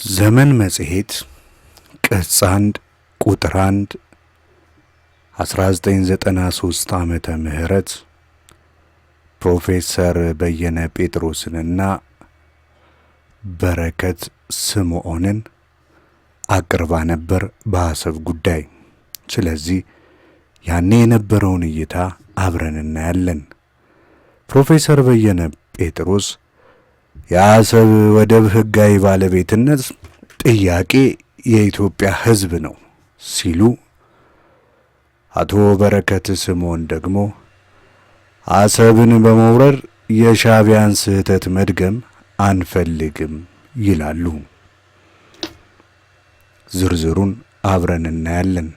ዘመን መጽሔት ቅጽ 1 ቁጥር 1 1993 ዓመተ ምህረት ፕሮፌሰር በየነ ጴጥሮስንና በረከት ስምዖንን አቅርባ ነበር በአሰብ ጉዳይ። ስለዚህ ያኔ የነበረውን እይታ አብረን እናያለን። ፕሮፌሰር በየነ ጴጥሮስ የአሰብ ወደብ ሕጋዊ ባለቤትነት ጥያቄ የኢትዮጵያ ሕዝብ ነው ሲሉ፣ አቶ በረከት ስምዖን ደግሞ አሰብን በመውረር የሻዕቢያን ስህተት መድገም አንፈልግም ይላሉ። ዝርዝሩን አብረን እናያለን።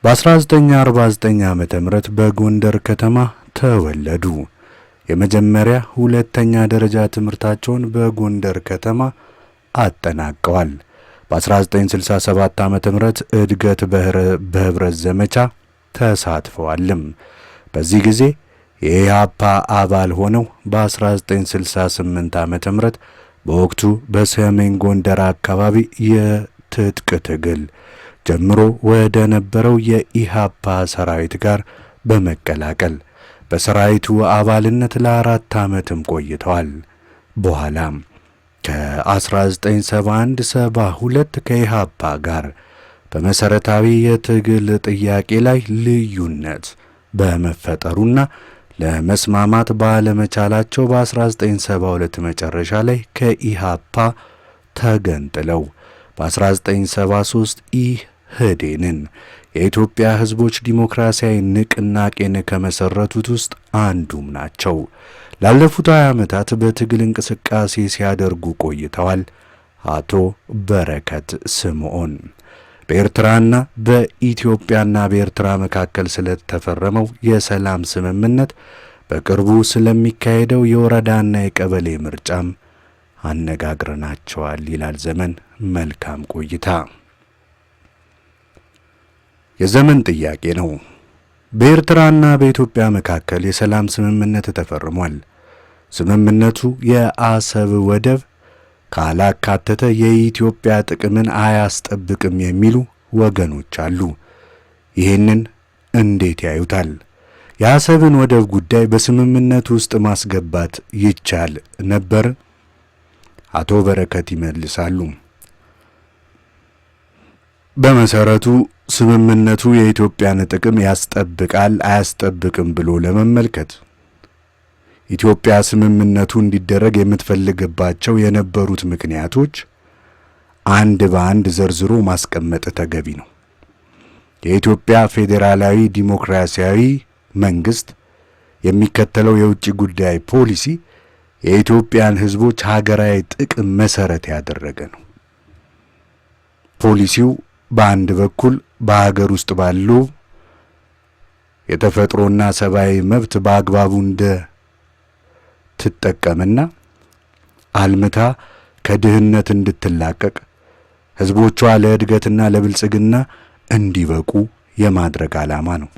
በ1949 ዓመተ ምህረት በጎንደር ከተማ ተወለዱ። የመጀመሪያ ሁለተኛ ደረጃ ትምህርታቸውን በጎንደር ከተማ አጠናቀዋል። በ1967 ዓመተ ምህረት እድገት በህብረት ዘመቻ ተሳትፈዋልም። በዚህ ጊዜ የኢህአፓ አባል ሆነው በ1968 ዓመተ ምህረት በወቅቱ በሰሜን ጎንደር አካባቢ የትጥቅ ትግል ጀምሮ ወደ ነበረው የኢህአፓ ሰራዊት ጋር በመቀላቀል በሰራዊቱ አባልነት ለ4 ዓመትም ቆይተዋል። በኋላም ከ1971-72 ከኢህአፓ ጋር በመሰረታዊ የትግል ጥያቄ ላይ ልዩነት በመፈጠሩና ለመስማማት ባለመቻላቸው በ1972 መጨረሻ ላይ ከኢህአፓ ተገንጥለው በ1973 ኢህዴንን የኢትዮጵያ ሕዝቦች ዲሞክራሲያዊ ንቅናቄን ከመሰረቱት ውስጥ አንዱም ናቸው። ላለፉት 20 ዓመታት በትግል እንቅስቃሴ ሲያደርጉ ቆይተዋል። አቶ በረከት ስምዖን በኤርትራና በኢትዮጵያና በኤርትራ መካከል ስለተፈረመው የሰላም ስምምነት፣ በቅርቡ ስለሚካሄደው የወረዳና የቀበሌ ምርጫም አነጋግረናቸዋል ይላል ዘመን። መልካም ቆይታ። የዘመን ጥያቄ ነው። በኤርትራና በኢትዮጵያ መካከል የሰላም ስምምነት ተፈርሟል። ስምምነቱ የአሰብ ወደብ ካላካተተ የኢትዮጵያ ጥቅምን አያስጠብቅም የሚሉ ወገኖች አሉ። ይህንን እንዴት ያዩታል? የአሰብን ወደብ ጉዳይ በስምምነቱ ውስጥ ማስገባት ይቻል ነበር? አቶ በረከት ይመልሳሉ። በመሰረቱ ስምምነቱ የኢትዮጵያን ጥቅም ያስጠብቃል አያስጠብቅም ብሎ ለመመልከት ኢትዮጵያ ስምምነቱ እንዲደረግ የምትፈልግባቸው የነበሩት ምክንያቶች አንድ በአንድ ዘርዝሮ ማስቀመጥ ተገቢ ነው። የኢትዮጵያ ፌዴራላዊ ዲሞክራሲያዊ መንግስት የሚከተለው የውጭ ጉዳይ ፖሊሲ የኢትዮጵያን ሕዝቦች ሀገራዊ ጥቅም መሰረት ያደረገ ነው። ፖሊሲው በአንድ በኩል በሀገር ውስጥ ባለው የተፈጥሮና ሰብአዊ መብት በአግባቡ እንድትጠቀምና አልምታ ከድህነት እንድትላቀቅ ሕዝቦቿ ለእድገትና ለብልጽግና እንዲበቁ የማድረግ ዓላማ ነው።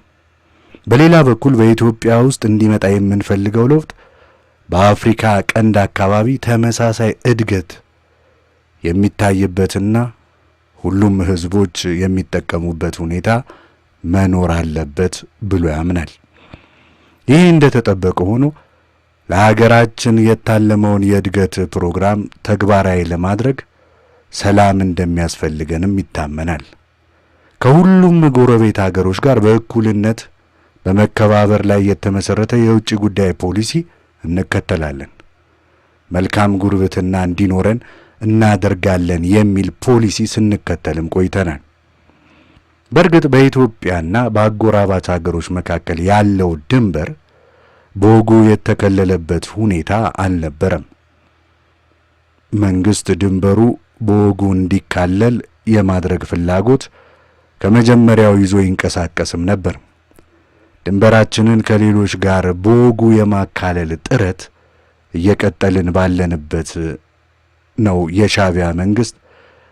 በሌላ በኩል በኢትዮጵያ ውስጥ እንዲመጣ የምንፈልገው ለውጥ በአፍሪካ ቀንድ አካባቢ ተመሳሳይ እድገት የሚታይበትና ሁሉም ህዝቦች የሚጠቀሙበት ሁኔታ መኖር አለበት ብሎ ያምናል። ይህ እንደተጠበቀ ሆኖ ለሀገራችን የታለመውን የእድገት ፕሮግራም ተግባራዊ ለማድረግ ሰላም እንደሚያስፈልገንም ይታመናል። ከሁሉም ጎረቤት ሀገሮች ጋር በእኩልነት በመከባበር ላይ የተመሰረተ የውጭ ጉዳይ ፖሊሲ እንከተላለን። መልካም ጉርብትና እንዲኖረን እናደርጋለን የሚል ፖሊሲ ስንከተልም ቆይተናል። በእርግጥ በኢትዮጵያና በአጎራባች ሀገሮች መካከል ያለው ድንበር በወጉ የተከለለበት ሁኔታ አልነበረም። መንግስት ድንበሩ በወጉ እንዲካለል የማድረግ ፍላጎት ከመጀመሪያው ይዞ ይንቀሳቀስም ነበር። ድንበራችንን ከሌሎች ጋር በወጉ የማካለል ጥረት እየቀጠልን ባለንበት ነው የሻዕቢያ መንግስት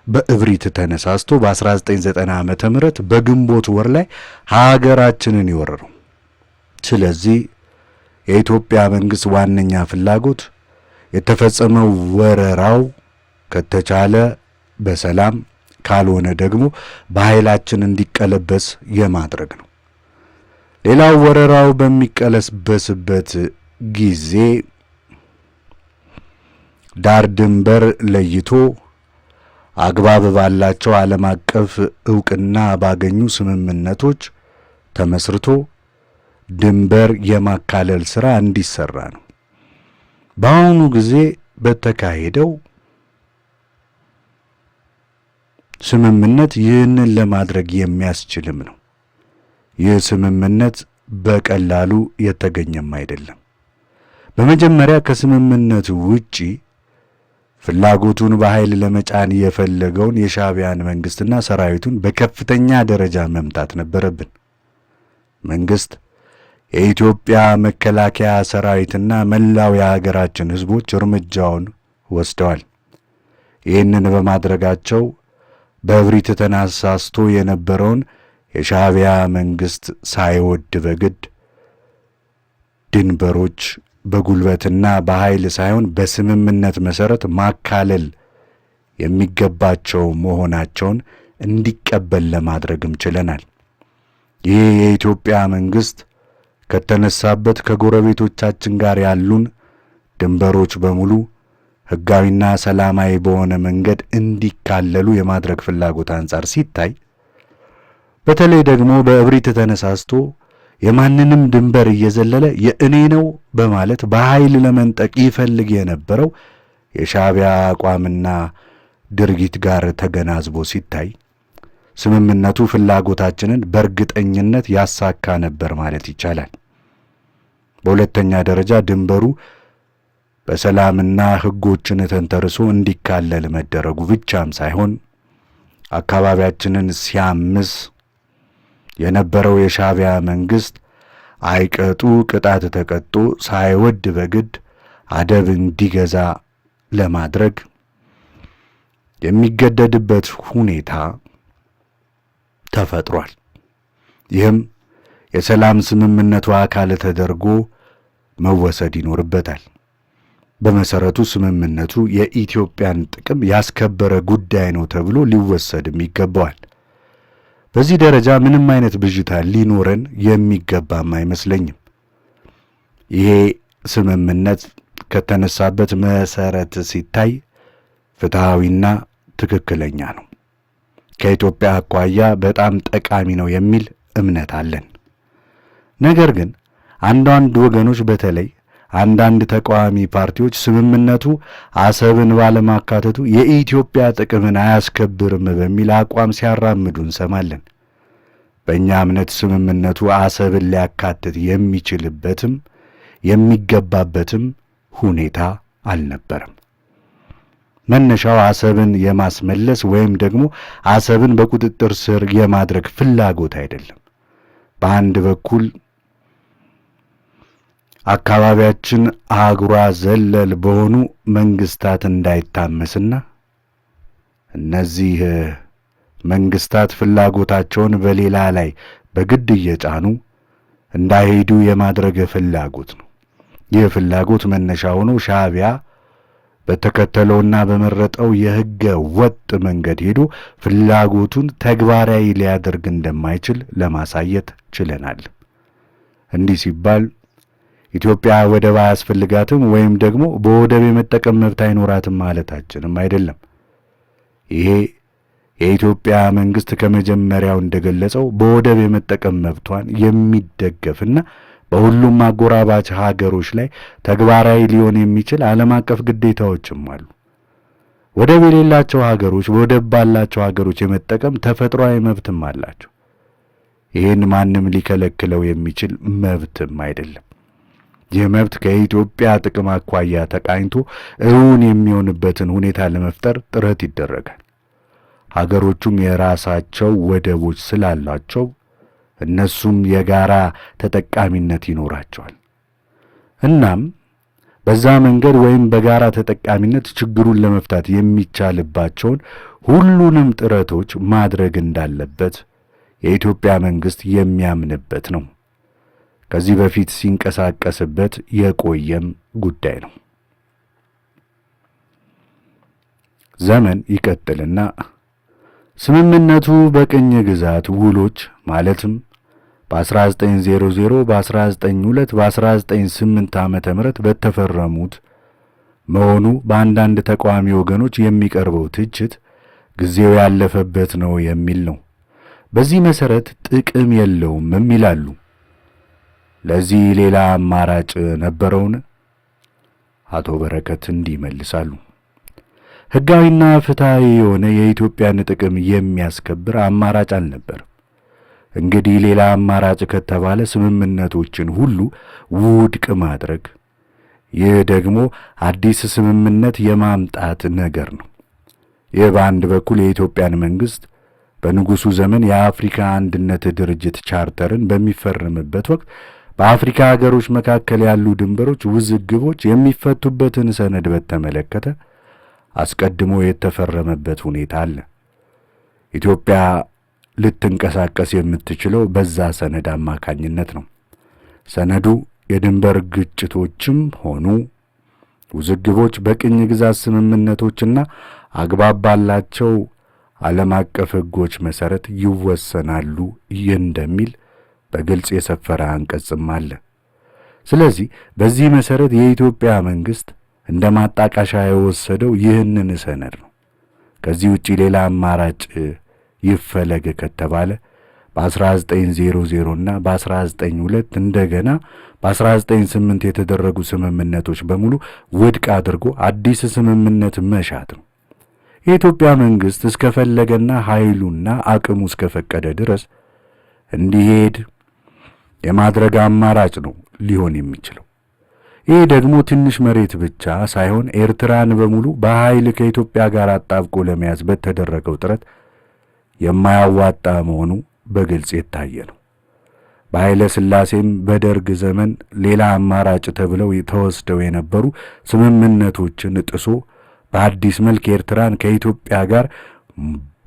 በእብሪት ተነሳስቶ በ1990 ዓመተ ምህረት በግንቦት ወር ላይ ሀገራችንን ይወረረው። ስለዚህ የኢትዮጵያ መንግስት ዋነኛ ፍላጎት የተፈጸመው ወረራው ከተቻለ በሰላም ካልሆነ ደግሞ በኃይላችን እንዲቀለበስ የማድረግ ነው። ሌላው ወረራው በሚቀለበስበት ጊዜ ዳር ድንበር ለይቶ አግባብ ባላቸው ዓለም አቀፍ ዕውቅና ባገኙ ስምምነቶች ተመስርቶ ድንበር የማካለል ሥራ እንዲሰራ ነው። በአሁኑ ጊዜ በተካሄደው ስምምነት ይህንን ለማድረግ የሚያስችልም ነው። ይህ ስምምነት በቀላሉ የተገኘም አይደለም። በመጀመሪያ ከስምምነቱ ውጪ ፍላጎቱን በኃይል ለመጫን የፈለገውን የሻዕቢያን መንግስትና ሰራዊቱን በከፍተኛ ደረጃ መምታት ነበረብን። መንግስት፣ የኢትዮጵያ መከላከያ ሰራዊትና መላው የሀገራችን ህዝቦች እርምጃውን ወስደዋል። ይህንን በማድረጋቸው በእብሪት ተነሳስቶ የነበረውን የሻዕቢያ መንግስት ሳይወድ በግድ ድንበሮች በጉልበትና በኃይል ሳይሆን በስምምነት መሰረት ማካለል የሚገባቸው መሆናቸውን እንዲቀበል ለማድረግም ችለናል። ይህ የኢትዮጵያ መንግስት ከተነሳበት ከጎረቤቶቻችን ጋር ያሉን ድንበሮች በሙሉ ሕጋዊና ሰላማዊ በሆነ መንገድ እንዲካለሉ የማድረግ ፍላጎት አንጻር ሲታይ፣ በተለይ ደግሞ በእብሪት ተነሳስቶ የማንንም ድንበር እየዘለለ የእኔ ነው በማለት በኃይል ለመንጠቅ ይፈልግ የነበረው የሻዕቢያ አቋምና ድርጊት ጋር ተገናዝቦ ሲታይ ስምምነቱ ፍላጎታችንን በእርግጠኝነት ያሳካ ነበር ማለት ይቻላል። በሁለተኛ ደረጃ ድንበሩ በሰላምና ሕጎችን ተንተርሶ እንዲካለል መደረጉ ብቻም ሳይሆን አካባቢያችንን ሲያምስ የነበረው የሻዕቢያ መንግስት አይቀጡ ቅጣት ተቀጦ ሳይወድ በግድ አደብ እንዲገዛ ለማድረግ የሚገደድበት ሁኔታ ተፈጥሯል። ይህም የሰላም ስምምነቱ አካል ተደርጎ መወሰድ ይኖርበታል። በመሰረቱ ስምምነቱ የኢትዮጵያን ጥቅም ያስከበረ ጉዳይ ነው ተብሎ ሊወሰድም ይገባዋል። በዚህ ደረጃ ምንም አይነት ብዥታ ሊኖረን የሚገባም አይመስለኝም። ይሄ ስምምነት ከተነሳበት መሰረት ሲታይ ፍትሃዊና ትክክለኛ ነው። ከኢትዮጵያ አኳያ በጣም ጠቃሚ ነው የሚል እምነት አለን። ነገር ግን አንዳንድ ወገኖች በተለይ አንዳንድ ተቃዋሚ ፓርቲዎች ስምምነቱ አሰብን ባለማካተቱ የኢትዮጵያ ጥቅምን አያስከብርም በሚል አቋም ሲያራምዱ እንሰማለን። በእኛ እምነት ስምምነቱ አሰብን ሊያካትት የሚችልበትም የሚገባበትም ሁኔታ አልነበረም። መነሻው አሰብን የማስመለስ ወይም ደግሞ አሰብን በቁጥጥር ስር የማድረግ ፍላጎት አይደለም። በአንድ በኩል አካባቢያችን አህጉራ ዘለል በሆኑ መንግስታት እንዳይታመስና እነዚህ መንግስታት ፍላጎታቸውን በሌላ ላይ በግድ እየጫኑ እንዳይሄዱ የማድረግ ፍላጎት ነው። ይህ ፍላጎት መነሻ ሆኖ ሻዕቢያ በተከተለውና በመረጠው የሕገ ወጥ መንገድ ሄዶ ፍላጎቱን ተግባራዊ ሊያደርግ እንደማይችል ለማሳየት ችለናል። እንዲህ ሲባል ኢትዮጵያ ወደብ አያስፈልጋትም ወይም ደግሞ በወደብ የመጠቀም መብት አይኖራትም ማለታችንም አይደለም። ይሄ የኢትዮጵያ መንግስት ከመጀመሪያው እንደገለጸው በወደብ የመጠቀም መብቷን የሚደገፍና በሁሉም አጎራባች ሀገሮች ላይ ተግባራዊ ሊሆን የሚችል ዓለም አቀፍ ግዴታዎችም አሉ። ወደብ የሌላቸው ሀገሮች በወደብ ባላቸው ሀገሮች የመጠቀም ተፈጥሯዊ መብትም አላቸው። ይህን ማንም ሊከለክለው የሚችል መብትም አይደለም። ይህ መብት ከኢትዮጵያ ጥቅም አኳያ ተቃኝቶ እውን የሚሆንበትን ሁኔታ ለመፍጠር ጥረት ይደረጋል። ሀገሮቹም የራሳቸው ወደቦች ስላላቸው እነሱም የጋራ ተጠቃሚነት ይኖራቸዋል። እናም በዛ መንገድ ወይም በጋራ ተጠቃሚነት ችግሩን ለመፍታት የሚቻልባቸውን ሁሉንም ጥረቶች ማድረግ እንዳለበት የኢትዮጵያ መንግስት የሚያምንበት ነው። ከዚህ በፊት ሲንቀሳቀስበት የቆየም ጉዳይ ነው። ዘመን ይቀጥልና ስምምነቱ በቅኝ ግዛት ውሎች ማለትም በ1900 በ1902 በ1908 ዓመተ ምህረት በተፈረሙት መሆኑ በአንዳንድ ተቃዋሚ ወገኖች የሚቀርበው ትችት ጊዜው ያለፈበት ነው የሚል ነው። በዚህ መሰረት ጥቅም የለውም ይላሉ። ለዚህ ሌላ አማራጭ ነበረውን? አቶ በረከት እንዲህ ይመልሳሉ። ሕጋዊና ፍትሃዊ የሆነ የኢትዮጵያን ጥቅም የሚያስከብር አማራጭ አልነበረም። እንግዲህ ሌላ አማራጭ ከተባለ ስምምነቶችን ሁሉ ውድቅ ማድረግ፣ ይህ ደግሞ አዲስ ስምምነት የማምጣት ነገር ነው። ይህ በአንድ በኩል የኢትዮጵያን መንግስት በንጉሱ ዘመን የአፍሪካ አንድነት ድርጅት ቻርተርን በሚፈርምበት ወቅት በአፍሪካ ሀገሮች መካከል ያሉ ድንበሮች ውዝግቦች የሚፈቱበትን ሰነድ በተመለከተ አስቀድሞ የተፈረመበት ሁኔታ አለ። ኢትዮጵያ ልትንቀሳቀስ የምትችለው በዛ ሰነድ አማካኝነት ነው። ሰነዱ የድንበር ግጭቶችም ሆኑ ውዝግቦች በቅኝ ግዛት ስምምነቶችና አግባብ ባላቸው ዓለም አቀፍ ሕጎች መሠረት ይወሰናሉ እንደሚል በግልጽ የሰፈረ አንቀጽም አለ። ስለዚህ በዚህ መሠረት የኢትዮጵያ መንግስት እንደ ማጣቀሻ የወሰደው ይህንን ሰነድ ነው። ከዚህ ውጪ ሌላ አማራጭ ይፈለግ ከተባለ በ1900 እና በ1902 እንደገና በ1908 የተደረጉ ስምምነቶች በሙሉ ውድቅ አድርጎ አዲስ ስምምነት መሻት ነው። የኢትዮጵያ መንግስት እስከፈለገና ኃይሉና አቅሙ እስከፈቀደ ድረስ እንዲሄድ የማድረግ አማራጭ ነው ሊሆን የሚችለው። ይህ ደግሞ ትንሽ መሬት ብቻ ሳይሆን ኤርትራን በሙሉ በኃይል ከኢትዮጵያ ጋር አጣብቆ ለመያዝ በተደረገው ጥረት የማያዋጣ መሆኑ በግልጽ የታየ ነው። በኃይለ ሥላሴም በደርግ ዘመን ሌላ አማራጭ ተብለው ተወስደው የነበሩ ስምምነቶችን ጥሶ በአዲስ መልክ ኤርትራን ከኢትዮጵያ ጋር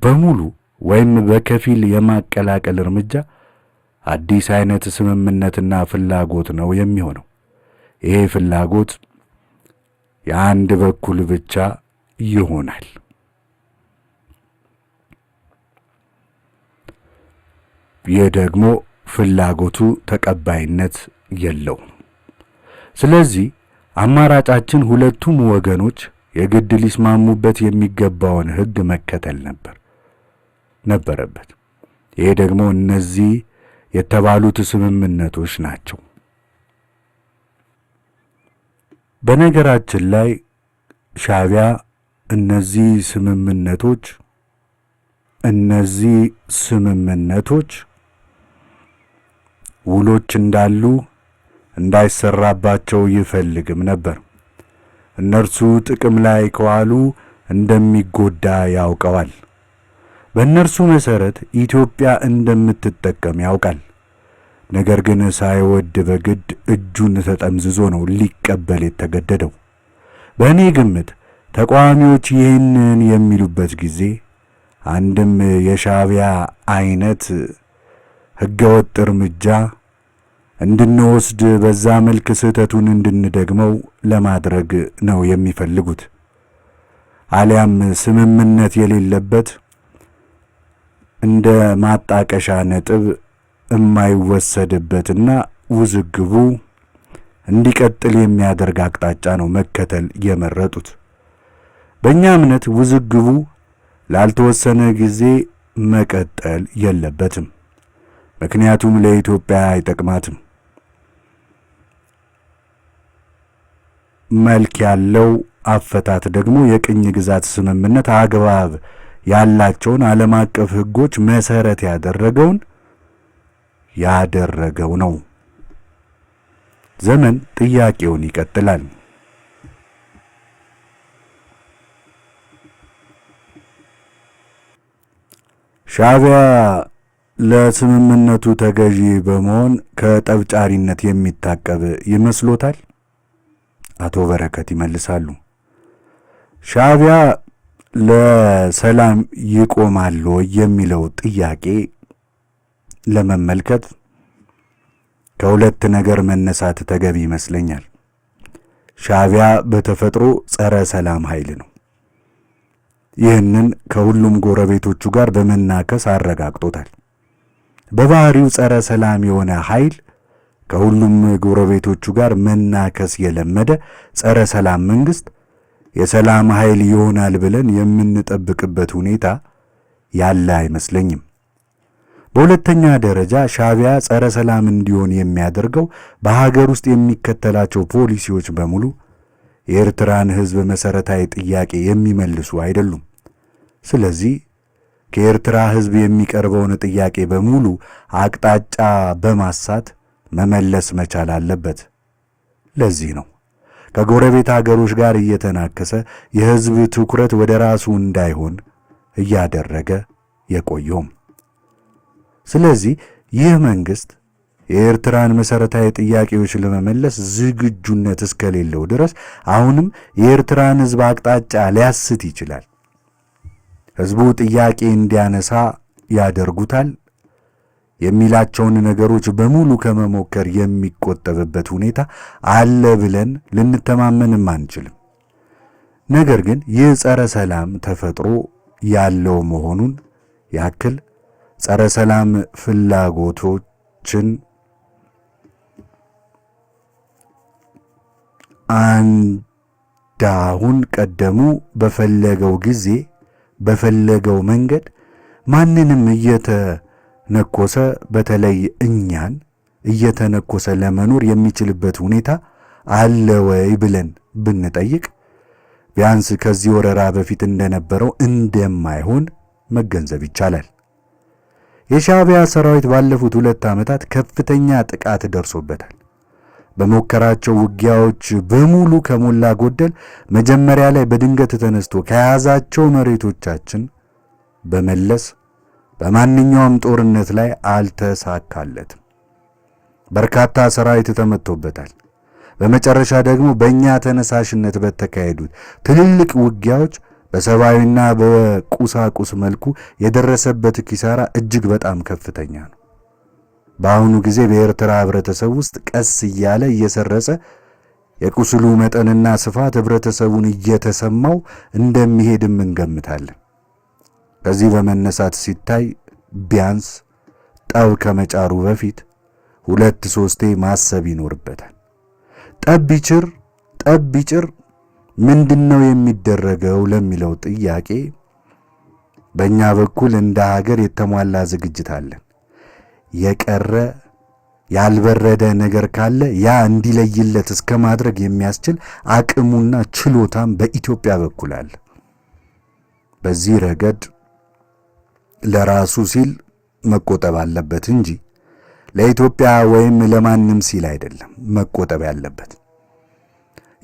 በሙሉ ወይም በከፊል የማቀላቀል እርምጃ አዲስ አይነት ስምምነትና ፍላጎት ነው የሚሆነው። ይሄ ፍላጎት የአንድ በኩል ብቻ ይሆናል። ይህ ደግሞ ፍላጎቱ ተቀባይነት የለውም። ስለዚህ አማራጫችን ሁለቱም ወገኖች የግድ ሊስማሙበት የሚገባውን ሕግ መከተል ነበረበት። ይሄ ደግሞ እነዚህ የተባሉት ስምምነቶች ናቸው። በነገራችን ላይ ሻዕቢያ እነዚህ ስምምነቶች ውሎች እንዳሉ እንዳይሰራባቸው ይፈልግም ነበር። እነርሱ ጥቅም ላይ ከዋሉ እንደሚጎዳ ያውቀዋል። በእነርሱ መሰረት ኢትዮጵያ እንደምትጠቀም ያውቃል። ነገር ግን ሳይወድ በግድ እጁን ተጠምዝዞ ነው ሊቀበል የተገደደው። በእኔ ግምት ተቃዋሚዎች ይህንን የሚሉበት ጊዜ አንድም የሻዕቢያ አይነት ሕገወጥ እርምጃ እንድንወስድ በዛ መልክ ስህተቱን እንድንደግመው ለማድረግ ነው የሚፈልጉት። አሊያም ስምምነት የሌለበት እንደ ማጣቀሻ ነጥብ የማይወሰድበትና ውዝግቡ እንዲቀጥል የሚያደርግ አቅጣጫ ነው መከተል የመረጡት። በእኛ እምነት ውዝግቡ ላልተወሰነ ጊዜ መቀጠል የለበትም። ምክንያቱም ለኢትዮጵያ አይጠቅማትም። መልክ ያለው አፈታት ደግሞ የቅኝ ግዛት ስምምነት አግባብ ያላቸውን ዓለም አቀፍ ሕጎች መሰረት ያደረገው ነው። ዘመን ጥያቄውን ይቀጥላል። ሻዕቢያ ለስምምነቱ ተገዢ በመሆን ከጠብጫሪነት የሚታቀብ ይመስሎታል? አቶ በረከት ይመልሳሉ። ሻዕቢያ ለሰላም ይቆማል የሚለው ጥያቄ ለመመልከት ከሁለት ነገር መነሳት ተገቢ ይመስለኛል። ሻዕቢያ በተፈጥሮ ጸረ ሰላም ኃይል ነው። ይህንን ከሁሉም ጎረቤቶቹ ጋር በመናከስ አረጋግጦታል። በባህሪው ጸረ ሰላም የሆነ ኃይል ከሁሉም ጎረቤቶቹ ጋር መናከስ የለመደ ጸረ ሰላም መንግስት የሰላም ኃይል ይሆናል ብለን የምንጠብቅበት ሁኔታ ያለ አይመስለኝም። በሁለተኛ ደረጃ ሻዕቢያ ጸረ ሰላም እንዲሆን የሚያደርገው በሀገር ውስጥ የሚከተላቸው ፖሊሲዎች በሙሉ የኤርትራን ሕዝብ መሰረታዊ ጥያቄ የሚመልሱ አይደሉም። ስለዚህ ከኤርትራ ሕዝብ የሚቀርበውን ጥያቄ በሙሉ አቅጣጫ በማሳት መመለስ መቻል አለበት። ለዚህ ነው ከጎረቤት ሀገሮች ጋር እየተናከሰ የሕዝብ ትኩረት ወደ ራሱ እንዳይሆን እያደረገ የቆየውም። ስለዚህ ይህ መንግስት የኤርትራን መሰረታዊ ጥያቄዎች ለመመለስ ዝግጁነት እስከሌለው ድረስ አሁንም የኤርትራን ሕዝብ አቅጣጫ ሊያስት ይችላል። ሕዝቡ ጥያቄ እንዲያነሳ ያደርጉታል የሚላቸውን ነገሮች በሙሉ ከመሞከር የሚቆጠብበት ሁኔታ አለ ብለን ልንተማመንም አንችልም። ነገር ግን ይህ ጸረ ሰላም ተፈጥሮ ያለው መሆኑን ያክል ጸረ ሰላም ፍላጎቶችን አንዳሁን ቀደሙ በፈለገው ጊዜ በፈለገው መንገድ ማንንም እየተነኮሰ በተለይ እኛን እየተነኮሰ ለመኖር የሚችልበት ሁኔታ አለ ወይ ብለን ብንጠይቅ ቢያንስ ከዚህ ወረራ በፊት እንደነበረው እንደማይሆን መገንዘብ ይቻላል። የሻዕቢያ ሰራዊት ባለፉት 2 ዓመታት ከፍተኛ ጥቃት ደርሶበታል። በሞከራቸው ውጊያዎች በሙሉ ከሞላ ጎደል መጀመሪያ ላይ በድንገት ተነስቶ ከያዛቸው መሬቶቻችን በመለስ በማንኛውም ጦርነት ላይ አልተሳካለትም። በርካታ ሰራዊት ተመቶበታል። በመጨረሻ ደግሞ በእኛ ተነሳሽነት በተካሄዱት ትልልቅ ውጊያዎች በሰብአዊና በቁሳቁስ መልኩ የደረሰበት ኪሳራ እጅግ በጣም ከፍተኛ ነው። በአሁኑ ጊዜ በኤርትራ ህብረተሰብ ውስጥ ቀስ እያለ እየሰረጸ የቁስሉ መጠንና ስፋት ህብረተሰቡን እየተሰማው እንደሚሄድም እንገምታለን። ከዚህ በመነሳት ሲታይ ቢያንስ ጠብ ከመጫሩ በፊት 2-3 ማሰብ ይኖርበታል። ጠብ ቢጭር ምንድነው የሚደረገው ለሚለው ጥያቄ በእኛ በኩል እንደ ሀገር የተሟላ ዝግጅት አለን። የቀረ ያልበረደ ነገር ካለ ያ እንዲለይለት እስከ ማድረግ የሚያስችል አቅሙና ችሎታም በኢትዮጵያ በኩል አለ። በዚህ ረገድ ለራሱ ሲል መቆጠብ አለበት እንጂ ለኢትዮጵያ ወይም ለማንም ሲል አይደለም መቆጠብ ያለበት።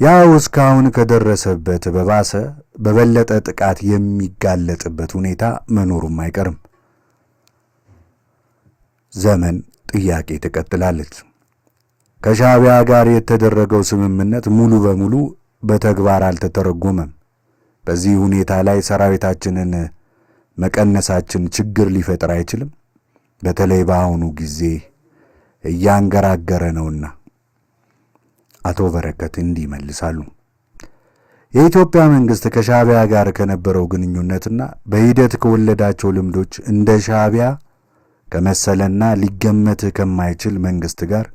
ያው እስካሁን ከደረሰበት በባሰ በበለጠ ጥቃት የሚጋለጥበት ሁኔታ መኖሩም አይቀርም። ዘመን ጥያቄ ትቀጥላለች። ከሻዕቢያ ጋር የተደረገው ስምምነት ሙሉ በሙሉ በተግባር አልተተረጎመም። በዚህ ሁኔታ ላይ ሰራዊታችንን መቀነሳችን ችግር ሊፈጥር አይችልም። በተለይ በአሁኑ ጊዜ እያንገራገረ ነውና። አቶ በረከት እንዲህ ይመልሳሉ። የኢትዮጵያ መንግስት ከሻዕቢያ ጋር ከነበረው ግንኙነትና በሂደት ከወለዳቸው ልምዶች እንደ ሻዕቢያ ከመሰለና ሊገመት ከማይችል መንግስት ጋር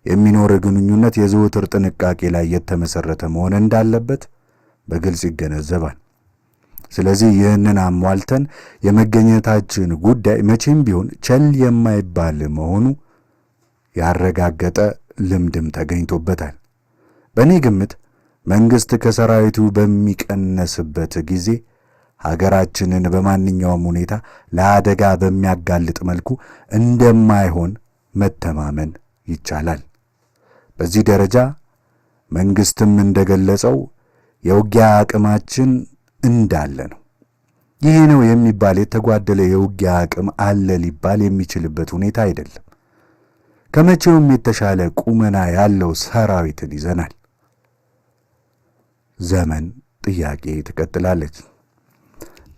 የሚኖር ግንኙነት የዘወትር ጥንቃቄ ላይ የተመሰረተ መሆን እንዳለበት በግልጽ ይገነዘባል። ስለዚህ ይህንን አሟልተን የመገኘታችን ጉዳይ መቼም ቢሆን ቸል የማይባል መሆኑ ያረጋገጠ ልምድም ተገኝቶበታል። በእኔ ግምት መንግስት ከሰራዊቱ በሚቀነስበት ጊዜ ሀገራችንን በማንኛውም ሁኔታ ለአደጋ በሚያጋልጥ መልኩ እንደማይሆን መተማመን ይቻላል። በዚህ ደረጃ መንግስትም እንደገለጸው የውጊያ አቅማችን እንዳለ ነው። ይህ ነው የሚባል የተጓደለ የውጊያ አቅም አለ ሊባል የሚችልበት ሁኔታ አይደለም። ከመቼውም የተሻለ ቁመና ያለው ሰራዊትን ይዘናል። ዘመን ጥያቄ ትቀጥላለች።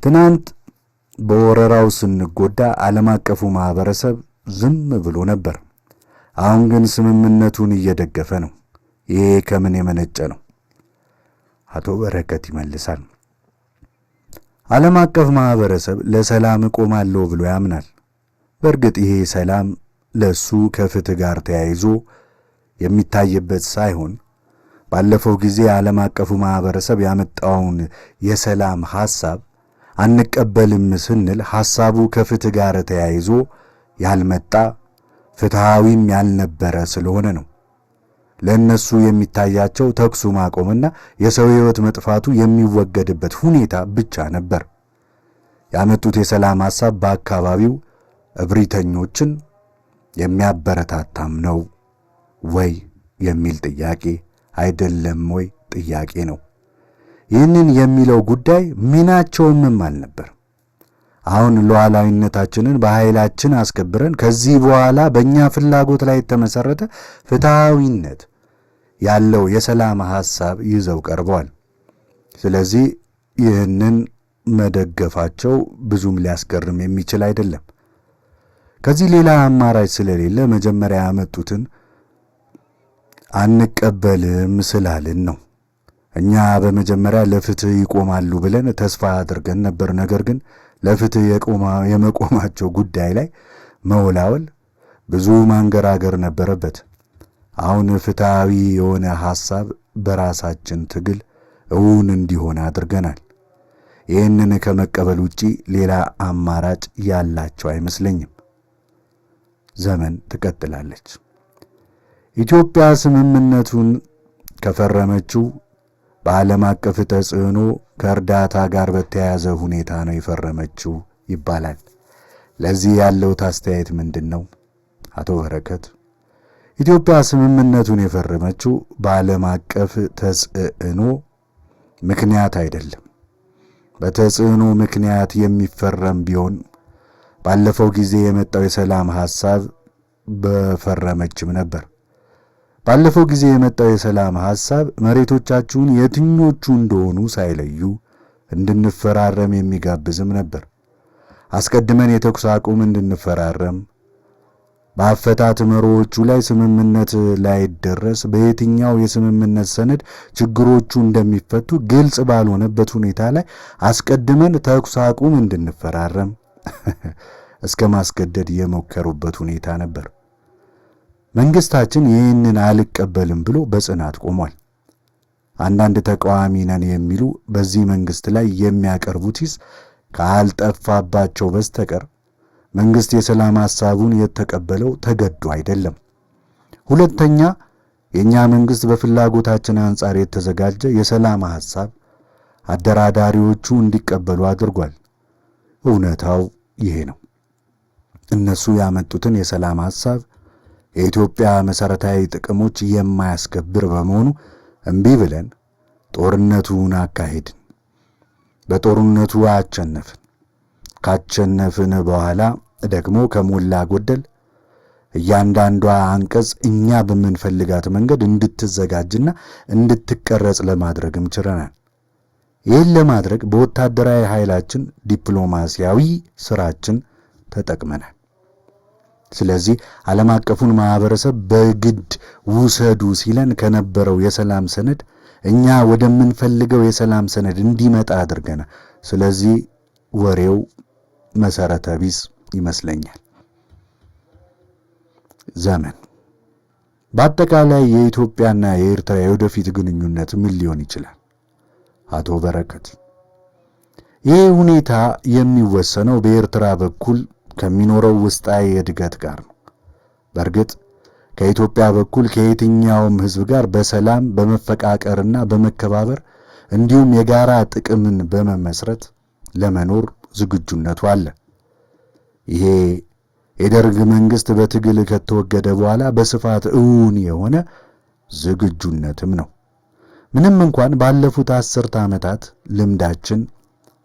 ትናንት በወረራው ስንጎዳ ዓለም አቀፉ ማህበረሰብ ዝም ብሎ ነበር። አሁን ግን ስምምነቱን እየደገፈ ነው። ይሄ ከምን የመነጨ ነው? አቶ በረከት ይመልሳል። ዓለም አቀፍ ማህበረሰብ ለሰላም እቆማለሁ ብሎ ያምናል። በእርግጥ ይሄ ሰላም ለሱ ከፍትህ ጋር ተያይዞ የሚታይበት ሳይሆን ባለፈው ጊዜ ዓለም አቀፉ ማህበረሰብ ያመጣውን የሰላም ሐሳብ አንቀበልም ስንል ሐሳቡ ከፍትህ ጋር ተያይዞ ያልመጣ ፍትሃዊም ያልነበረ ስለሆነ ነው። ለእነሱ የሚታያቸው ተኩሱ ማቆምና የሰው ሕይወት መጥፋቱ የሚወገድበት ሁኔታ ብቻ ነበር። ያመጡት የሰላም ሐሳብ በአካባቢው እብሪተኞችን የሚያበረታታም ነው ወይ የሚል ጥያቄ አይደለም ወይ ጥያቄ ነው። ይህንን የሚለው ጉዳይ ሚናቸውም አልነበር። አሁን ሉዓላዊነታችንን በኃይላችን አስከብረን ከዚህ በኋላ በእኛ ፍላጎት ላይ የተመሰረተ ፍትሃዊነት ያለው የሰላም ሐሳብ ይዘው ቀርበዋል። ስለዚህ ይህንን መደገፋቸው ብዙም ሊያስገርም የሚችል አይደለም። ከዚህ ሌላ አማራጭ ስለሌለ መጀመሪያ ያመጡትን አንቀበልም ስላልን ነው። እኛ በመጀመሪያ ለፍትህ ይቆማሉ ብለን ተስፋ አድርገን ነበር። ነገር ግን ለፍትህ የመቆማቸው ጉዳይ ላይ መወላወል ብዙ ማንገራገር ነበረበት። አሁን ፍትሃዊ የሆነ ሐሳብ በራሳችን ትግል እውን እንዲሆን አድርገናል። ይህንን ከመቀበል ውጪ ሌላ አማራጭ ያላቸው አይመስለኝም። ዘመን ትቀጥላለች። ኢትዮጵያ ስምምነቱን ከፈረመችው በዓለም አቀፍ ተጽዕኖ ከእርዳታ ጋር በተያያዘ ሁኔታ ነው የፈረመችው ይባላል። ለዚህ ያለው አስተያየት ምንድን ነው? አቶ በረከት ኢትዮጵያ ስምምነቱን የፈረመችው በዓለም አቀፍ ተጽዕኖ ምክንያት አይደለም። በተጽዕኖ ምክንያት የሚፈረም ቢሆን ባለፈው ጊዜ የመጣው የሰላም ሐሳብ በፈረመችም ነበር። ባለፈው ጊዜ የመጣው የሰላም ሐሳብ መሬቶቻችሁን የትኞቹ እንደሆኑ ሳይለዩ እንድንፈራረም የሚጋብዝም ነበር። አስቀድመን የተኩስ አቁም እንድንፈራረም፣ በአፈታት መርሆቹ ላይ ስምምነት ላይደረስ በየትኛው የስምምነት ሰነድ ችግሮቹ እንደሚፈቱ ግልጽ ባልሆነበት ሁኔታ ላይ አስቀድመን ተኩስ አቁም እንድንፈራረም እስከ ማስገደድ የሞከሩበት ሁኔታ ነበር። መንግስታችን ይህንን አልቀበልም ብሎ በጽናት ቆሟል። አንዳንድ ተቃዋሚ ነን የሚሉ በዚህ መንግስት ላይ የሚያቀርቡት ሂስ ካልጠፋባቸው በስተቀር መንግስት የሰላም ሐሳቡን የተቀበለው ተገዶ አይደለም። ሁለተኛ፣ የኛ መንግስት በፍላጎታችን አንጻር የተዘጋጀ የሰላም ሐሳብ አደራዳሪዎቹ እንዲቀበሉ አድርጓል። እውነታው ይሄ ነው። እነሱ ያመጡትን የሰላም ሐሳብ የኢትዮጵያ መሰረታዊ ጥቅሞች የማያስከብር በመሆኑ እምቢ ብለን ጦርነቱን አካሄድን። በጦርነቱ አቸነፍን። ካቸነፍን በኋላ ደግሞ ከሞላ ጎደል እያንዳንዷ አንቀጽ እኛ በምንፈልጋት መንገድ እንድትዘጋጅና እንድትቀረጽ ለማድረግም ችለናል። ይህን ለማድረግ በወታደራዊ ኃይላችን፣ ዲፕሎማሲያዊ ስራችን ተጠቅመናል። ስለዚህ ዓለም አቀፉን ማህበረሰብ በግድ ውሰዱ ሲለን ከነበረው የሰላም ሰነድ እኛ ወደምንፈልገው የሰላም ሰነድ እንዲመጣ አድርገናል። ስለዚህ ወሬው መሰረተ ቢስ ይመስለኛል። ዘመን በአጠቃላይ የኢትዮጵያና የኤርትራ የወደፊት ግንኙነት ምን ሊሆን ይችላል? አቶ በረከት ይህ ሁኔታ የሚወሰነው በኤርትራ በኩል ከሚኖረው ውስጣዊ እድገት ጋር ነው። በእርግጥ ከኢትዮጵያ በኩል ከየትኛውም ህዝብ ጋር በሰላም በመፈቃቀርና በመከባበር እንዲሁም የጋራ ጥቅምን በመመስረት ለመኖር ዝግጁነቱ አለ። ይሄ የደርግ መንግስት በትግል ከተወገደ በኋላ በስፋት እውን የሆነ ዝግጁነትም ነው። ምንም እንኳን ባለፉት 10 ዓመታት ልምዳችን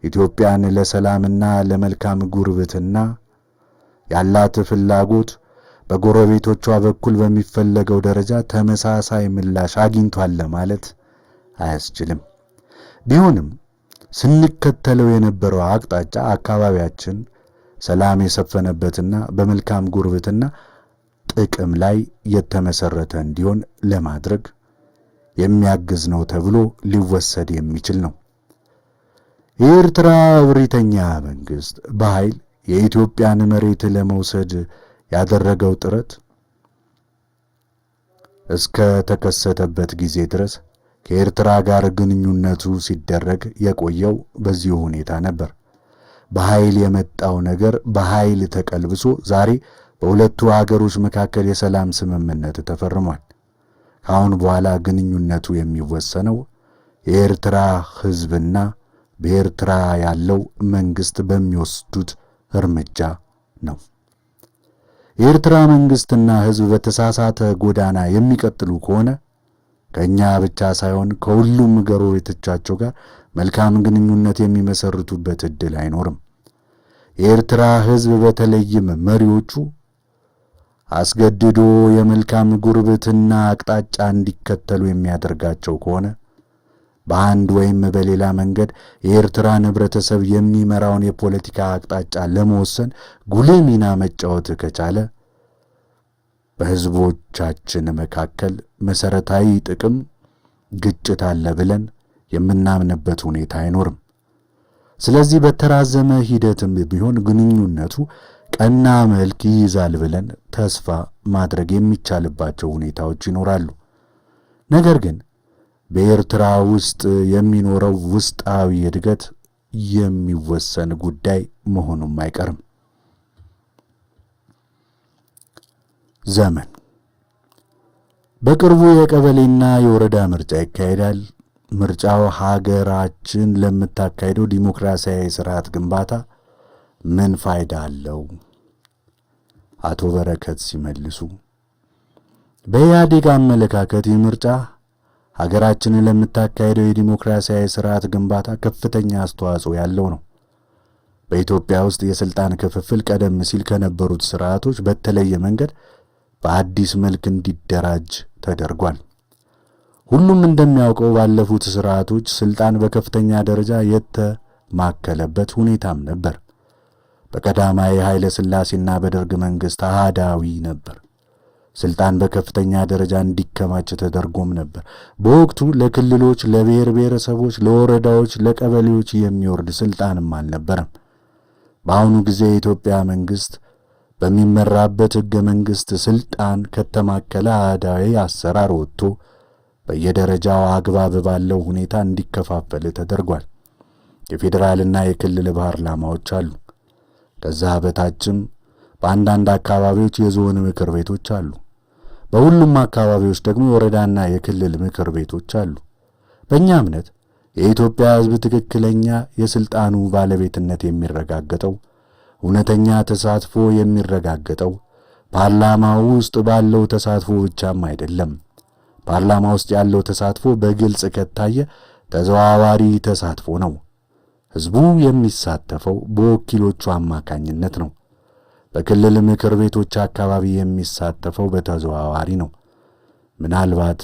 ኢትዮጵያን ለሰላምና ለመልካም ጉርብትና ያላት ፍላጎት በጎረቤቶቿ በኩል በሚፈለገው ደረጃ ተመሳሳይ ምላሽ አግኝቷል ለማለት አያስችልም። ቢሆንም ስንከተለው የነበረው አቅጣጫ አካባቢያችን ሰላም የሰፈነበትና በመልካም ጉርብትና ጥቅም ላይ የተመሰረተ እንዲሆን ለማድረግ የሚያግዝ ነው ተብሎ ሊወሰድ የሚችል ነው። የኤርትራ እብሪተኛ መንግስት በኃይል የኢትዮጵያን መሬት ለመውሰድ ያደረገው ጥረት እስከ ተከሰተበት ጊዜ ድረስ ከኤርትራ ጋር ግንኙነቱ ሲደረግ የቆየው በዚሁ ሁኔታ ነበር። በኃይል የመጣው ነገር በኃይል ተቀልብሶ ዛሬ በሁለቱ አገሮች መካከል የሰላም ስምምነት ተፈርሟል። ከአሁን በኋላ ግንኙነቱ የሚወሰነው የኤርትራ ሕዝብና በኤርትራ ያለው መንግስት በሚወስዱት እርምጃ ነው። የኤርትራ መንግስትና ሕዝብ በተሳሳተ ጎዳና የሚቀጥሉ ከሆነ ከኛ ብቻ ሳይሆን ከሁሉም ጎረቤቶቻቸው ጋር መልካም ግንኙነት የሚመሰርቱበት እድል አይኖርም። የኤርትራ ሕዝብ በተለይም መሪዎቹ አስገድዶ የመልካም ጉርብትና አቅጣጫ እንዲከተሉ የሚያደርጋቸው ከሆነ በአንድ ወይም በሌላ መንገድ የኤርትራን ህብረተሰብ የሚመራውን የፖለቲካ አቅጣጫ ለመወሰን ጉልህ ሚና መጫወት ከቻለ በህዝቦቻችን መካከል መሰረታዊ ጥቅም ግጭት አለ ብለን የምናምንበት ሁኔታ አይኖርም። ስለዚህ በተራዘመ ሂደትም ቢሆን ግንኙነቱ ቀና መልክ ይይዛል ብለን ተስፋ ማድረግ የሚቻልባቸው ሁኔታዎች ይኖራሉ። ነገር ግን በኤርትራ ውስጥ የሚኖረው ውስጣዊ እድገት የሚወሰን ጉዳይ መሆኑም አይቀርም። ዘመን በቅርቡ የቀበሌና የወረዳ ምርጫ ይካሄዳል። ምርጫው ሀገራችን ለምታካሄደው ዲሞክራሲያዊ ስርዓት ግንባታ ምን ፋይዳ አለው? አቶ በረከት ሲመልሱ በኢህአዴግ አመለካከት ምርጫ ሀገራችንን ለምታካሄደው የዲሞክራሲያዊ ስርዓት ግንባታ ከፍተኛ አስተዋጽኦ ያለው ነው። በኢትዮጵያ ውስጥ የስልጣን ክፍፍል ቀደም ሲል ከነበሩት ስርዓቶች በተለየ መንገድ በአዲስ መልክ እንዲደራጅ ተደርጓል። ሁሉም እንደሚያውቀው ባለፉት ስርዓቶች ስልጣን በከፍተኛ ደረጃ የተማከለበት ሁኔታም ነበር። በቀዳማዊ ኃይለ ሥላሴና በደርግ መንግስት አሃዳዊ ነበር። ስልጣን በከፍተኛ ደረጃ እንዲከማች ተደርጎም ነበር። በወቅቱ ለክልሎች፣ ለብሔር ብሔረሰቦች፣ ለወረዳዎች፣ ለቀበሌዎች የሚወርድ ስልጣንም አልነበረም። በአሁኑ ጊዜ የኢትዮጵያ መንግስት በሚመራበት ሕገ መንግስት ስልጣን ከተማከለ አሃዳዊ አሰራር ወጥቶ በየደረጃው አግባብ ባለው ሁኔታ እንዲከፋፈል ተደርጓል። የፌዴራልና የክልል ፓርላማዎች አሉ። ከዛ በታችም በአንዳንድ አካባቢዎች የዞን ምክር ቤቶች አሉ። በሁሉም አካባቢዎች ደግሞ የወረዳና የክልል ምክር ቤቶች አሉ። በእኛ እምነት የኢትዮጵያ ሕዝብ ትክክለኛ የስልጣኑ ባለቤትነት የሚረጋገጠው እውነተኛ ተሳትፎ የሚረጋገጠው ፓርላማው ውስጥ ባለው ተሳትፎ ብቻም አይደለም። ፓርላማ ውስጥ ያለው ተሳትፎ በግልጽ ከታየ ተዘዋዋሪ ተሳትፎ ነው። ሕዝቡ የሚሳተፈው በወኪሎቹ አማካኝነት ነው። በክልል ምክር ቤቶች አካባቢ የሚሳተፈው በተዘዋዋሪ ነው። ምናልባት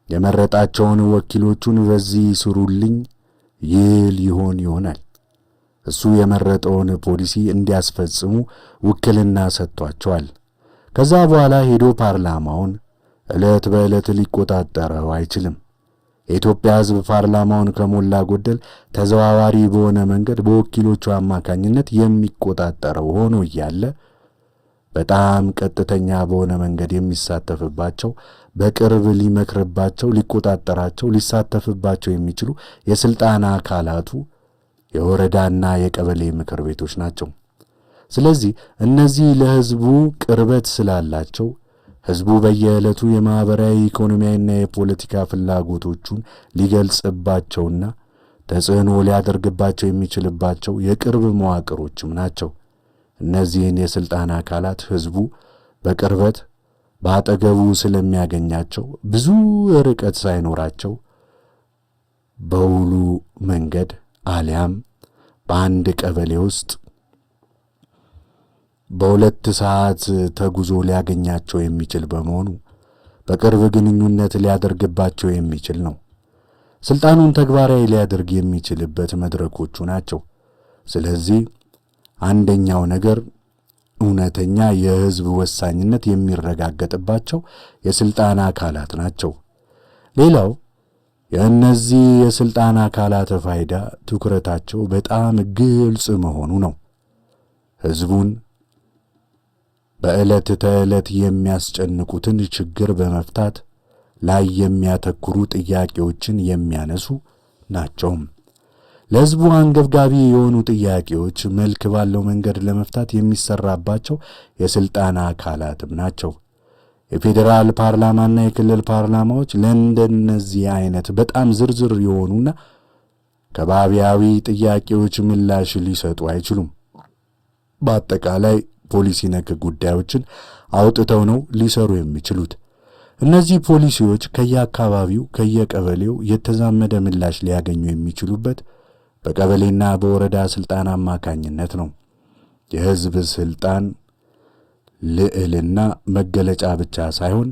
የመረጣቸውን ወኪሎቹን በዚህ ስሩልኝ ይል ይሆናል። እሱ የመረጠውን ፖሊሲ እንዲያስፈጽሙ ውክልና ሰጥቷቸዋል። ከዛ በኋላ ሄዶ ፓርላማውን ዕለት በዕለት ሊቆጣጠረው አይችልም። የኢትዮጵያ ሕዝብ ፓርላማውን ከሞላ ጎደል ተዘዋዋሪ በሆነ መንገድ በወኪሎቹ አማካኝነት የሚቆጣጠረው ሆኖ እያለ በጣም ቀጥተኛ በሆነ መንገድ የሚሳተፍባቸው፣ በቅርብ ሊመክርባቸው፣ ሊቆጣጠራቸው፣ ሊሳተፍባቸው የሚችሉ የስልጣን አካላቱ የወረዳና የቀበሌ ምክር ቤቶች ናቸው። ስለዚህ እነዚህ ለሕዝቡ ቅርበት ስላላቸው ሕዝቡ በየዕለቱ የማህበራዊ ኢኮኖሚያዊና የፖለቲካ ፍላጎቶቹን ሊገልጽባቸውና ተጽዕኖ ሊያደርግባቸው የሚችልባቸው የቅርብ መዋቅሮችም ናቸው። እነዚህን የስልጣን አካላት ሕዝቡ በቅርበት በአጠገቡ ስለሚያገኛቸው ብዙ ርቀት ሳይኖራቸው በውሉ መንገድ አሊያም በአንድ ቀበሌ ውስጥ በሁለት ሰዓት ተጉዞ ሊያገኛቸው የሚችል በመሆኑ በቅርብ ግንኙነት ሊያደርግባቸው የሚችል ነው። ስልጣኑን ተግባራዊ ሊያደርግ የሚችልበት መድረኮቹ ናቸው። ስለዚህ አንደኛው ነገር እውነተኛ የሕዝብ ወሳኝነት የሚረጋገጥባቸው የስልጣን አካላት ናቸው። ሌላው የእነዚህ የስልጣን አካላት ፋይዳ ትኩረታቸው በጣም ግልጽ መሆኑ ነው። ሕዝቡን በዕለት ተዕለት የሚያስጨንቁትን ችግር በመፍታት ላይ የሚያተኩሩ ጥያቄዎችን የሚያነሱ ናቸው። ለሕዝቡ አንገብጋቢ የሆኑ ጥያቄዎች መልክ ባለው መንገድ ለመፍታት የሚሰራባቸው የስልጣን አካላትም ናቸው። የፌዴራል ፓርላማና የክልል ፓርላማዎች ለእንደነዚህ አይነት በጣም ዝርዝር የሆኑና ከባቢያዊ ጥያቄዎች ምላሽ ሊሰጡ አይችሉም። በአጠቃላይ ፖሊሲ ነክ ጉዳዮችን አውጥተው ነው ሊሰሩ የሚችሉት። እነዚህ ፖሊሲዎች ከየአካባቢው ከየቀበሌው የተዛመደ ምላሽ ሊያገኙ የሚችሉበት በቀበሌና በወረዳ ስልጣን አማካኝነት ነው። የሕዝብ ስልጣን ልዕልና መገለጫ ብቻ ሳይሆን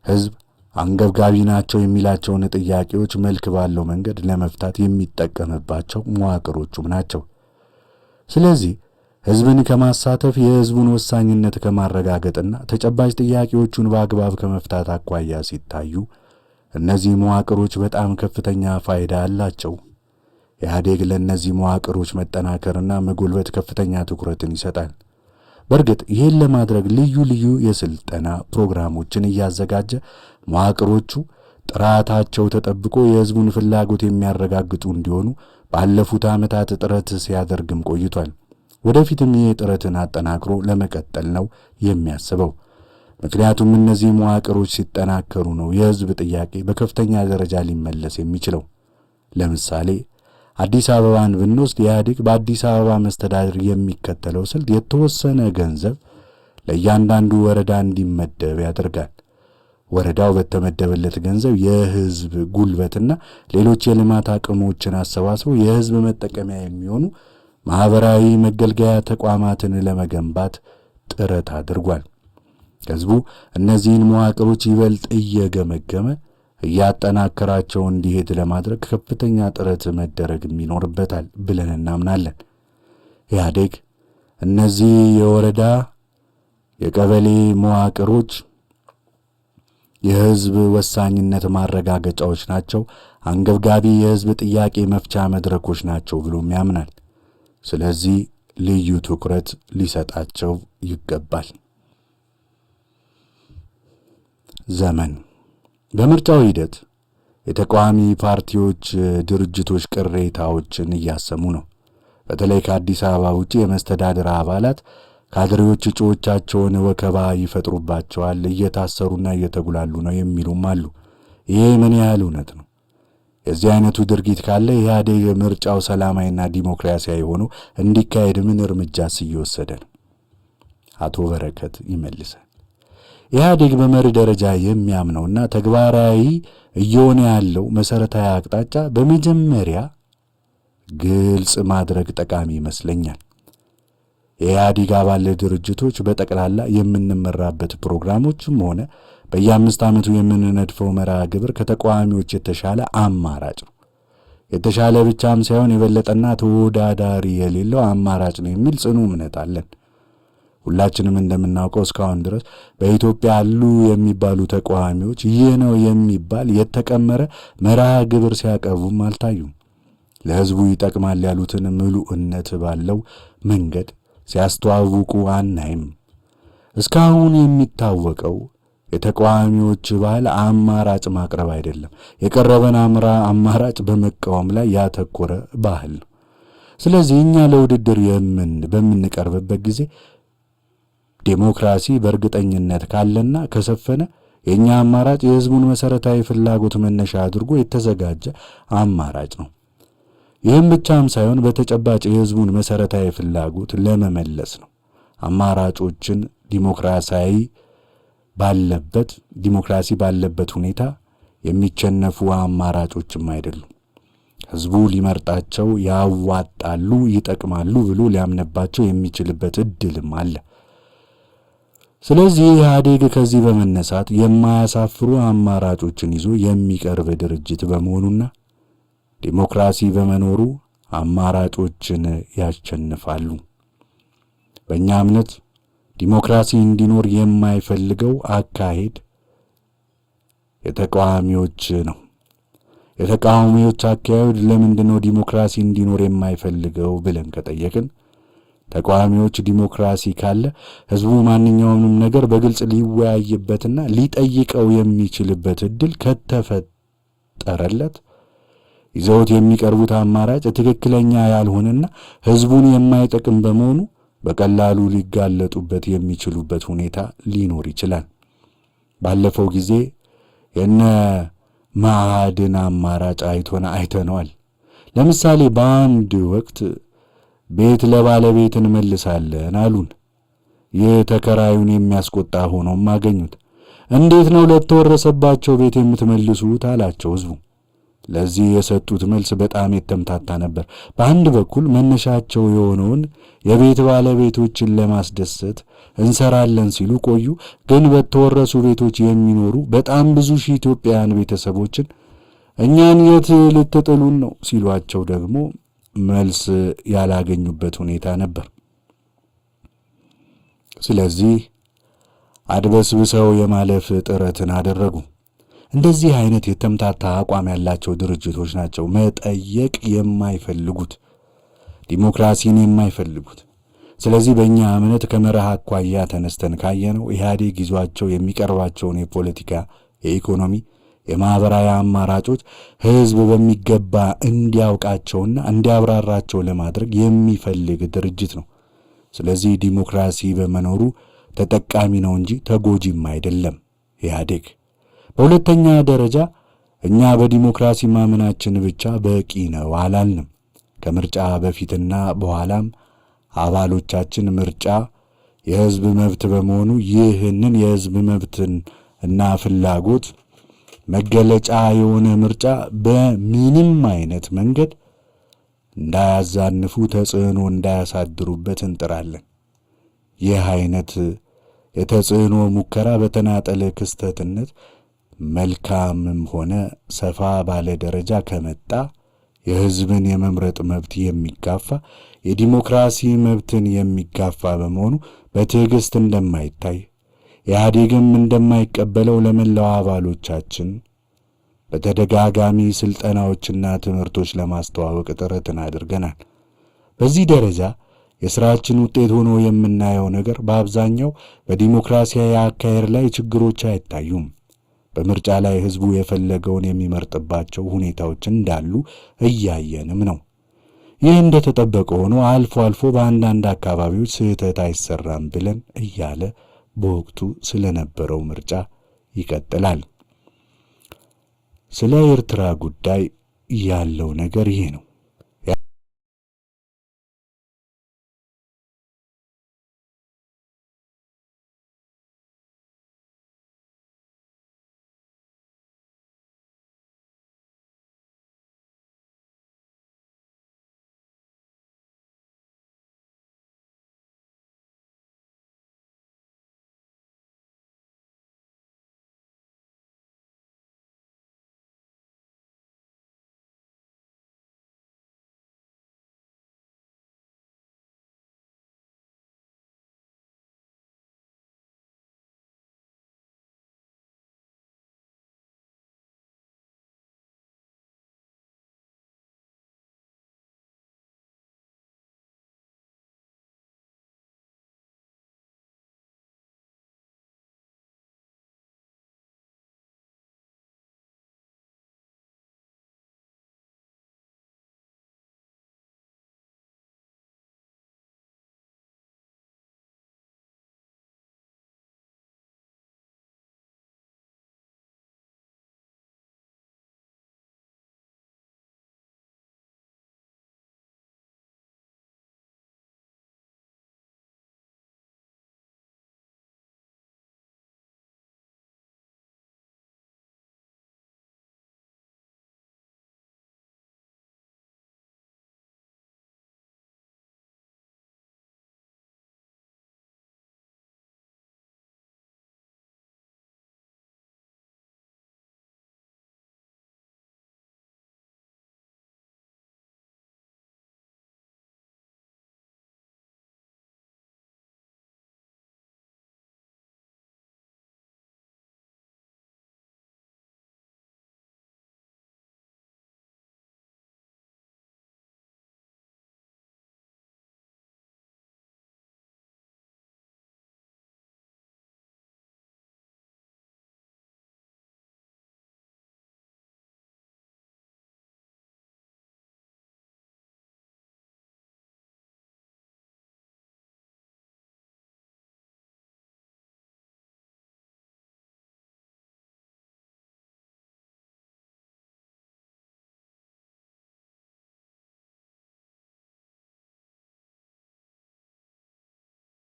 ሕዝብ አንገብጋቢ ናቸው የሚላቸውን ጥያቄዎች መልክ ባለው መንገድ ለመፍታት የሚጠቀምባቸው መዋቅሮቹም ናቸው። ስለዚህ ሕዝብን ከማሳተፍ የሕዝቡን ወሳኝነት ከማረጋገጥና ተጨባጭ ጥያቄዎቹን በአግባብ ከመፍታት አኳያ ሲታዩ እነዚህ መዋቅሮች በጣም ከፍተኛ ፋይዳ አላቸው። ኢህአዴግ ለእነዚህ መዋቅሮች መጠናከርና መጎልበት ከፍተኛ ትኩረትን ይሰጣል። በእርግጥ ይህን ለማድረግ ልዩ ልዩ የስልጠና ፕሮግራሞችን እያዘጋጀ መዋቅሮቹ ጥራታቸው ተጠብቆ የሕዝቡን ፍላጎት የሚያረጋግጡ እንዲሆኑ ባለፉት ዓመታት ጥረት ሲያደርግም ቆይቷል። ወደፊትም ይህ ጥረትን አጠናክሮ ለመቀጠል ነው የሚያስበው። ምክንያቱም እነዚህ መዋቅሮች ሲጠናከሩ ነው የሕዝብ ጥያቄ በከፍተኛ ደረጃ ሊመለስ የሚችለው። ለምሳሌ አዲስ አበባን ብንወስድ ኢህአዴግ በአዲስ አበባ መስተዳድር የሚከተለው ስልት የተወሰነ ገንዘብ ለእያንዳንዱ ወረዳ እንዲመደብ ያደርጋል። ወረዳው በተመደበለት ገንዘብ የሕዝብ ጉልበትና ሌሎች የልማት አቅሞችን አሰባስበው የሕዝብ መጠቀሚያ የሚሆኑ ማህበራዊ መገልገያ ተቋማትን ለመገንባት ጥረት አድርጓል። ሕዝቡ እነዚህን መዋቅሮች ይበልጥ እየገመገመ እያጠናከራቸው እንዲሄድ ለማድረግ ከፍተኛ ጥረት መደረግ ይኖርበታል ብለን እናምናለን። ኢህአዴግ እነዚህ የወረዳ የቀበሌ መዋቅሮች የሕዝብ ወሳኝነት ማረጋገጫዎች ናቸው፣ አንገብጋቢ የሕዝብ ጥያቄ መፍቻ መድረኮች ናቸው ብሎም ያምናል። ስለዚህ ልዩ ትኩረት ሊሰጣቸው ይገባል። ዘመን በምርጫው ሂደት የተቃዋሚ ፓርቲዎች ድርጅቶች ቅሬታዎችን እያሰሙ ነው። በተለይ ከአዲስ አበባ ውጪ የመስተዳድር አባላት ካድሬዎች እጩዎቻቸውን ወከባ ይፈጥሩባቸዋል፣ እየታሰሩና እየተጉላሉ ነው የሚሉም አሉ። ይሄ ምን ያህል እውነት ነው? የዚህ አይነቱ ድርጊት ካለ ኢህአዴግ ምርጫው ሰላማዊና ዲሞክራሲያዊ ሆኖ እንዲካሄድ ምን እርምጃስ እየወሰደ ነው? አቶ በረከት ይመልሳል። ኢህአዴግ በመርህ ደረጃ የሚያምነውና ተግባራዊ እየሆነ ያለው መሰረታዊ አቅጣጫ በመጀመሪያ ግልጽ ማድረግ ጠቃሚ ይመስለኛል። የኢህአዴግ አባል ድርጅቶች በጠቅላላ የምንመራበት ፕሮግራሞችም ሆነ በየ5 ዓመቱ የምንነድፈው መርሃ ግብር ከተቃዋሚዎች የተሻለ አማራጭ ነው። የተሻለ ብቻም ሳይሆን የበለጠና ተወዳዳሪ የሌለው አማራጭ ነው የሚል ጽኑ እምነት አለን። ሁላችንም እንደምናውቀው እስካሁን ድረስ በኢትዮጵያ ያሉ የሚባሉ ተቃዋሚዎች ይህ ነው የሚባል የተቀመረ መርሃ ግብር ሲያቀርቡም አልታዩም። ለሕዝቡ ይጠቅማል ያሉትን ምሉዕነት ባለው መንገድ ሲያስተዋውቁ አናይም። እስካሁን የሚታወቀው የተቃዋሚዎች ባህል አማራጭ ማቅረብ አይደለም፣ የቀረበን አማራጭ በመቃወም ላይ ያተኮረ ባህል ነው። ስለዚህ እኛ ለውድድር በምንቀርብበት ጊዜ ዴሞክራሲ በእርግጠኝነት ካለና ከሰፈነ የኛ አማራጭ የሕዝቡን መሰረታዊ ፍላጎት መነሻ አድርጎ የተዘጋጀ አማራጭ ነው። ይህም ብቻም ሳይሆን በተጨባጭ የሕዝቡን መሰረታዊ ፍላጎት ለመመለስ ነው። አማራጮችን ዲሞክራሲ ባለበት ሁኔታ የሚቸነፉ አማራጮችም አይደሉም። ሕዝቡ ሊመርጣቸው ያዋጣሉ፣ ይጠቅማሉ ብሎ ሊያምንባቸው የሚችልበት እድልም አለ። ስለዚህ ኢህአዴግ ከዚህ በመነሳት የማያሳፍሩ አማራጮችን ይዞ የሚቀርብ ድርጅት በመሆኑና ዲሞክራሲ በመኖሩ አማራጮችን ያሸንፋሉ። በእኛ እምነት ዲሞክራሲ እንዲኖር የማይፈልገው አካሄድ የተቃዋሚዎች ነው። የተቃዋሚዎች አካሄድ ለምንድነው ዲሞክራሲ እንዲኖር የማይፈልገው ብለን ከጠየቅን ተቃዋሚዎች ዲሞክራሲ ካለ ህዝቡ ማንኛውንም ነገር በግልጽ ሊወያይበትና ሊጠይቀው የሚችልበት እድል ከተፈጠረለት ይዘውት የሚቀርቡት አማራጭ ትክክለኛ ያልሆነና ህዝቡን የማይጠቅም በመሆኑ በቀላሉ ሊጋለጡበት የሚችሉበት ሁኔታ ሊኖር ይችላል። ባለፈው ጊዜ የነ መዓድን አማራጭ አይተነዋል። ለምሳሌ በአንድ ወቅት ቤት ለባለቤት እንመልሳለን አሉን። ይህ ተከራዩን የሚያስቆጣ ሆኖም አገኙት። እንዴት ነው ለተወረሰባቸው ቤት የምትመልሱት አላቸው ህዝቡ። ለዚህ የሰጡት መልስ በጣም የተምታታ ነበር። በአንድ በኩል መነሻቸው የሆነውን የቤት ባለቤቶችን ለማስደሰት እንሰራለን ሲሉ ቆዩ። ግን በተወረሱ ቤቶች የሚኖሩ በጣም ብዙ ሺህ ኢትዮጵያውያን ቤተሰቦችን እኛን የት ልትጥሉን ነው ሲሏቸው ደግሞ መልስ ያላገኙበት ሁኔታ ነበር። ስለዚህ አድበስብሰው የማለፍ ጥረትን አደረጉ። እንደዚህ አይነት የተምታታ አቋም ያላቸው ድርጅቶች ናቸው መጠየቅ የማይፈልጉት፣ ዲሞክራሲን የማይፈልጉት። ስለዚህ በእኛ እምነት ከመርህ አኳያ ተነስተን ካየነው ኢህአዴግ ይዟቸው የሚቀርባቸውን የፖለቲካ፣ የኢኮኖሚ፣ የማህበራዊ አማራጮች ህዝብ በሚገባ እንዲያውቃቸውና እንዲያብራራቸው ለማድረግ የሚፈልግ ድርጅት ነው። ስለዚህ ዲሞክራሲ በመኖሩ ተጠቃሚ ነው እንጂ ተጎጂም አይደለም ኢህአዴግ። በሁለተኛ ደረጃ እኛ በዲሞክራሲ ማመናችን ብቻ በቂ ነው አላልንም። ከምርጫ በፊትና በኋላም አባሎቻችን ምርጫ የህዝብ መብት በመሆኑ ይህንን የህዝብ መብትን እና ፍላጎት መገለጫ የሆነ ምርጫ በምንም አይነት መንገድ እንዳያዛንፉ፣ ተጽዕኖ እንዳያሳድሩበት እንጥራለን። ይህ አይነት የተጽዕኖ ሙከራ በተናጠለ ክስተትነት መልካምም ሆነ ሰፋ ባለ ደረጃ ከመጣ የህዝብን የመምረጥ መብት የሚጋፋ፣ የዲሞክራሲ መብትን የሚጋፋ በመሆኑ በትዕግስት እንደማይታይ ኢህአዴግም እንደማይቀበለው ለመላው አባሎቻችን በተደጋጋሚ ስልጠናዎችና ትምህርቶች ለማስተዋወቅ ጥረትን አድርገናል። በዚህ ደረጃ የሥራችን ውጤት ሆኖ የምናየው ነገር በአብዛኛው በዲሞክራሲያዊ አካሄድ ላይ ችግሮች አይታዩም። በምርጫ ላይ ህዝቡ የፈለገውን የሚመርጥባቸው ሁኔታዎች እንዳሉ እያየንም ነው። ይህ እንደተጠበቀ ሆኖ አልፎ አልፎ በአንዳንድ አካባቢዎች ስህተት አይሰራም ብለን እያለ በወቅቱ ስለነበረው ምርጫ ይቀጥላል። ስለ ኤርትራ ጉዳይ ያለው ነገር ይሄ ነው።